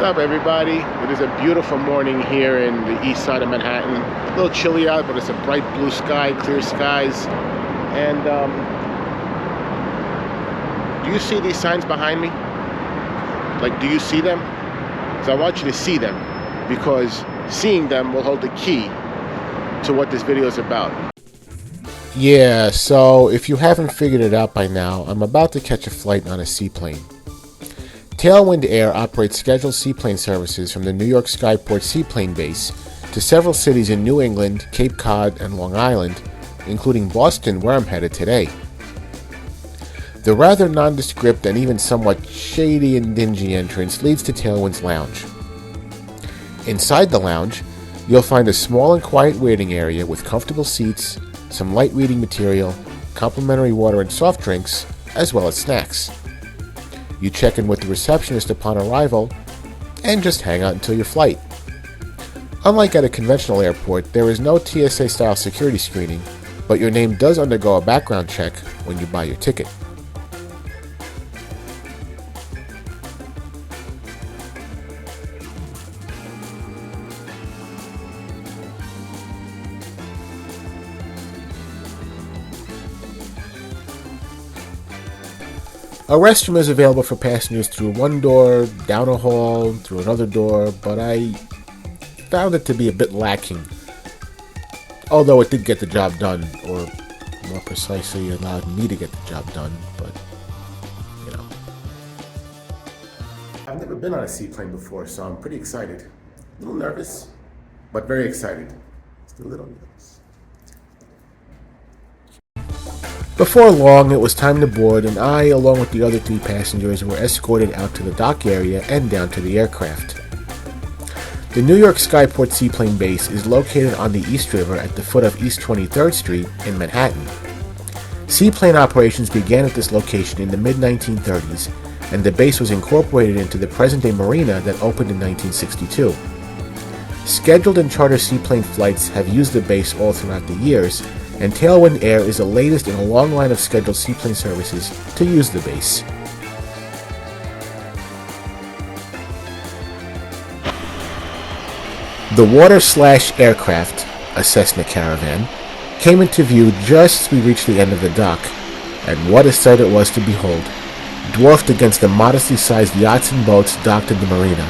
What's up, everybody? It is a beautiful morning here in the east side of Manhattan. A little chilly out, but it's a bright blue sky, clear skies. And do you see these signs behind me? Like, do you see them? So I want you to see them, because seeing them will hold the key to what this video is about. Yeah, so if you haven't figured it out by now, I'm about to catch a flight on a seaplane. Tailwind Air operates scheduled seaplane services from the New York Skyport Seaplane base to several cities in New England, Cape Cod, and Long Island, including Boston, where I'm headed today. The rather nondescript and even somewhat shady and dingy entrance leads to Tailwind's lounge. Inside the lounge, you'll find a small and quiet waiting area with comfortable seats, some light reading material, complimentary water and soft drinks, as well as snacks. You check in with the receptionist upon arrival, and just hang out until your flight. Unlike at a conventional airport, there is no TSA-style security screening, but your name does undergo a background check when you buy your ticket. A restroom is available for passengers through one door, down a hall, through another door, but I found it to be a bit lacking. Although it did get the job done, or more precisely allowed me to get the job done, but, you know. I've never been on a seaplane before, so I'm pretty excited. A little nervous, but very excited. Just a little nervous. Before long, it was time to board, and I, along with the other 3 passengers, were escorted out to the dock area and down to the aircraft. The New York Skyport Seaplane base is located on the East River at the foot of East 23rd Street in Manhattan. Seaplane operations began at this location in the mid-1930s, and the base was incorporated into the present-day marina that opened in 1962. Scheduled and charter seaplane flights have used the base all throughout the years, and Tailwind Air is the latest in a long line of scheduled seaplane services to use the base. The water/aircraft, a Cessna Caravan, came into view just as we reached the end of the dock, and what a sight it was to behold, dwarfed against the modestly sized yachts and boats docked in the marina.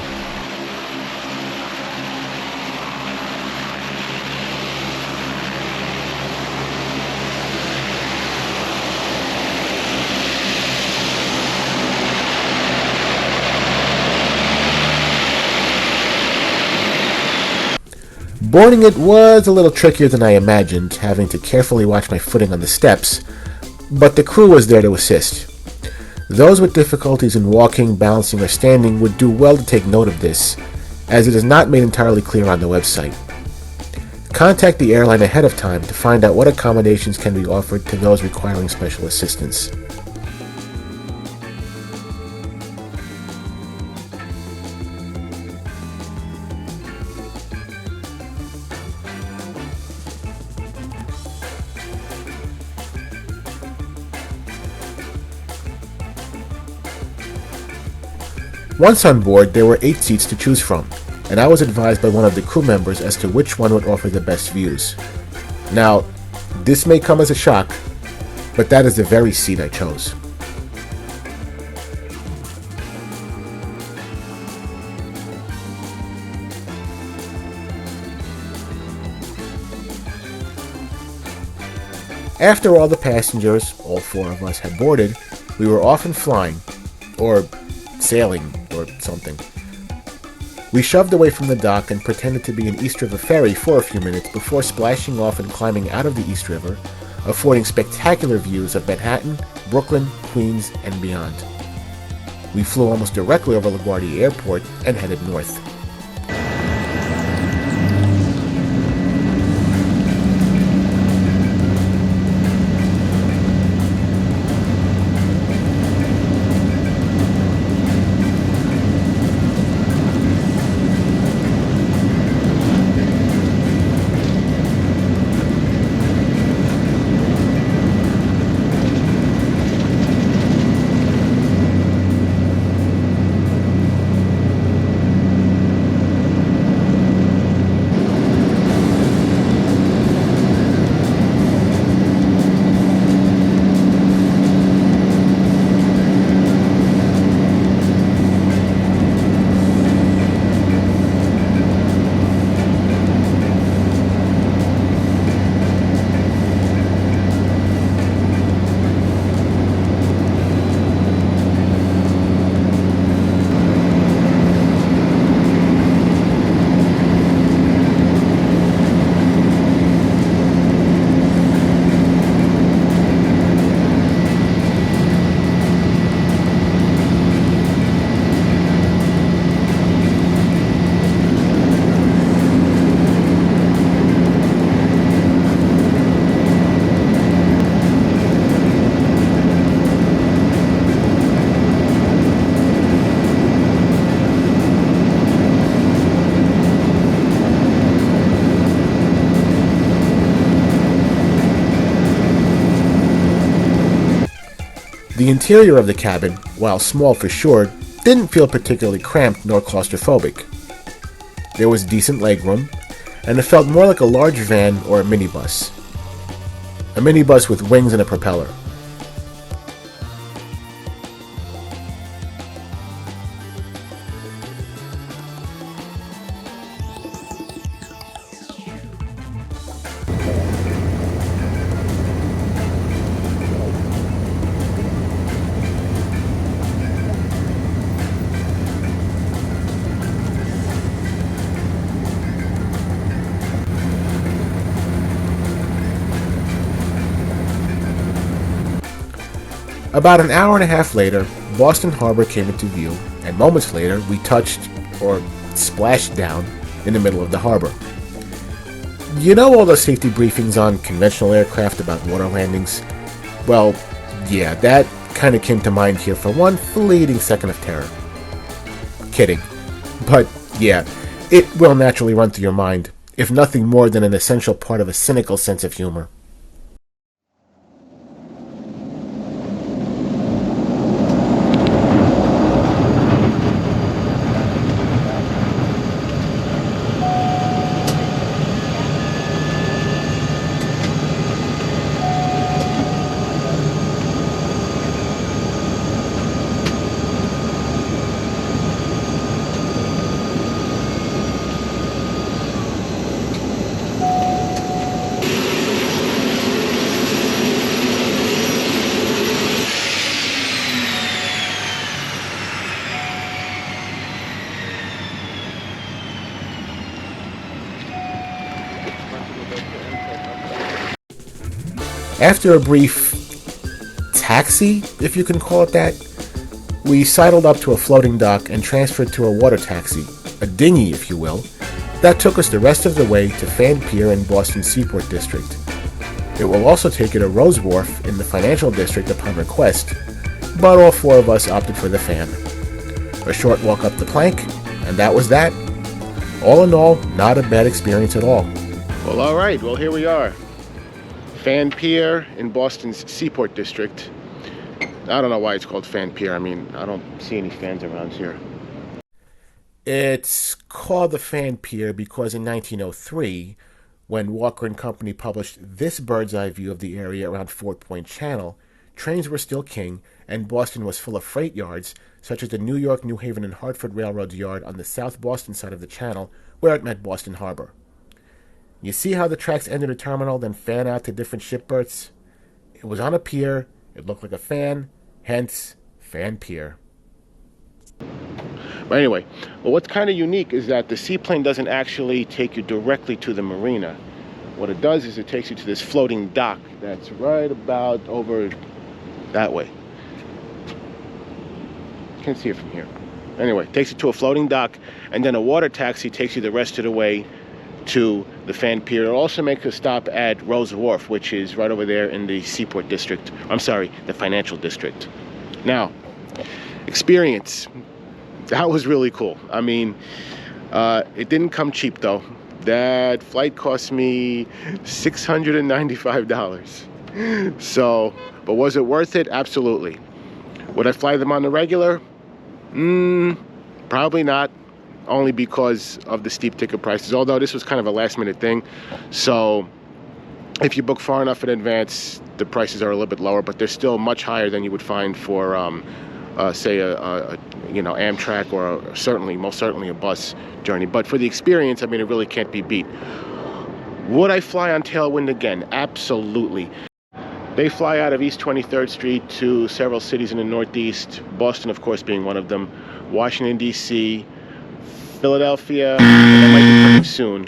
Boarding it was a little trickier than I imagined, having to carefully watch my footing on the steps, but the crew was there to assist. Those with difficulties in walking, balancing, or standing would do well to take note of this, as it is not made entirely clear on the website. Contact the airline ahead of time to find out what accommodations can be offered to those requiring special assistance. Once on board, there were 8 seats to choose from, and I was advised by one of the crew members as to which one would offer the best views. Now, this may come as a shock, but that is the very seat I chose. After all the passengers, all 4 of us, had boarded, we were off and flying, or sailing, or something. We shoved away from the dock and pretended to be an East River ferry for a few minutes before splashing off and climbing out of the East River, affording spectacular views of Manhattan, Brooklyn, Queens, and beyond. We flew almost directly over LaGuardia Airport and headed north. The interior of the cabin, while small for sure, didn't feel particularly cramped nor claustrophobic. There was decent legroom, and it felt more like a large van or a minibus. A minibus with wings and a propeller. About an hour and a half later, Boston Harbor came into view, and moments later we touched, or splashed down, in the middle of the harbor. You know all the safety briefings on conventional aircraft about water landings? Well, yeah, that kind of came to mind here for one fleeting second of terror. Kidding. But, yeah, it will naturally run through your mind, if nothing more than an essential part of a cynical sense of humor. After a brief taxi, if you can call it that, we sidled up to a floating dock and transferred to a water taxi, a dinghy if you will, that took us the rest of the way to Fan Pier in Boston's Seaport District. It will also take you to Rose Wharf in the Financial District upon request, but all four of us opted for the Fan. A short walk up the plank, and that was that. All in all, not a bad experience at all. Well, all right. Well, here we are. Fan Pier in Boston's Seaport District. I don't know why it's called Fan Pier. I mean, I don't see any fans around here. It's called the Fan Pier because in 1903, when Walker and Company published this bird's eye view of the area around Fort Point Channel, trains were still king, and Boston was full of freight yards, such as the New York, New Haven, and Hartford Railroad's yard on the South Boston side of the channel, where it met Boston Harbor. You see how the tracks entered a terminal, then fan out to different ship berths? It was on a pier, it looked like a fan, hence Fan Pier. But anyway, well, what's kind of unique is that the Seaplane doesn't actually take you directly to the marina. What it does is it takes you to this floating dock that's right about over that way. You can't see it from here. Anyway, it takes you to a floating dock, and then a water taxi takes you the rest of the way to the Fan Pier. It also makes a stop at Rose Wharf, which is right over there in the Seaport District. I'm sorry, the Financial District. Now, experience. That was really cool. I mean, it didn't come cheap though. That flight cost me $695. So, but was it worth it? Absolutely. Would I fly them on the regular? Probably not. Only because of the steep ticket prices, although this was kind of a last minute thing. So if you book far enough in advance, the prices are a little bit lower, but they're still much higher than you would find for say a Amtrak or most certainly a bus journey. But for the experience, I mean, it really can't be beat. Would I fly on Tailwind again? Absolutely. They fly out of East 23rd Street to several cities in the Northeast, Boston, of course, being one of them, Washington, D.C., Philadelphia, and that might be coming soon.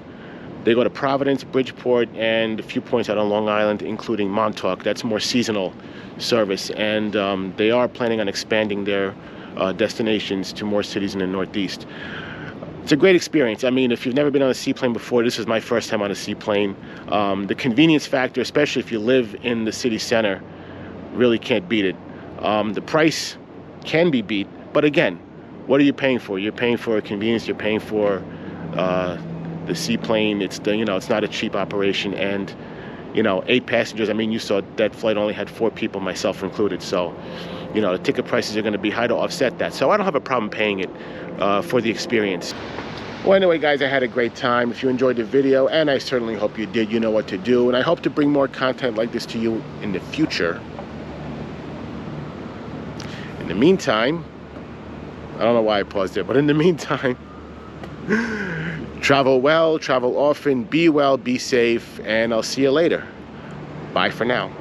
They go to Providence, Bridgeport, and a few points out on Long Island, including Montauk. That's more seasonal service, and they are planning on expanding their destinations to more cities in the Northeast. It's a great experience. I mean, if you've never been on a seaplane before, this is my first time on a seaplane. The convenience factor, especially if you live in the city center, really can't beat it. The price can be beat, but again, what are you paying for? You're paying for convenience. You're paying for the seaplane. It's not a cheap operation, and 8 passengers. I mean, you saw that flight only had 4 people, myself included. So you know, the ticket prices are going to be high to offset that. So I don't have a problem paying it for the experience. Well, anyway, guys, I had a great time. If you enjoyed the video, and I certainly hope you did, you know what to do. And I hope to bring more content like this to you in the future. In the meantime, I don't know why I paused there, but in the meantime, travel well, travel often, be well, be safe, and I'll see you later. Bye for now.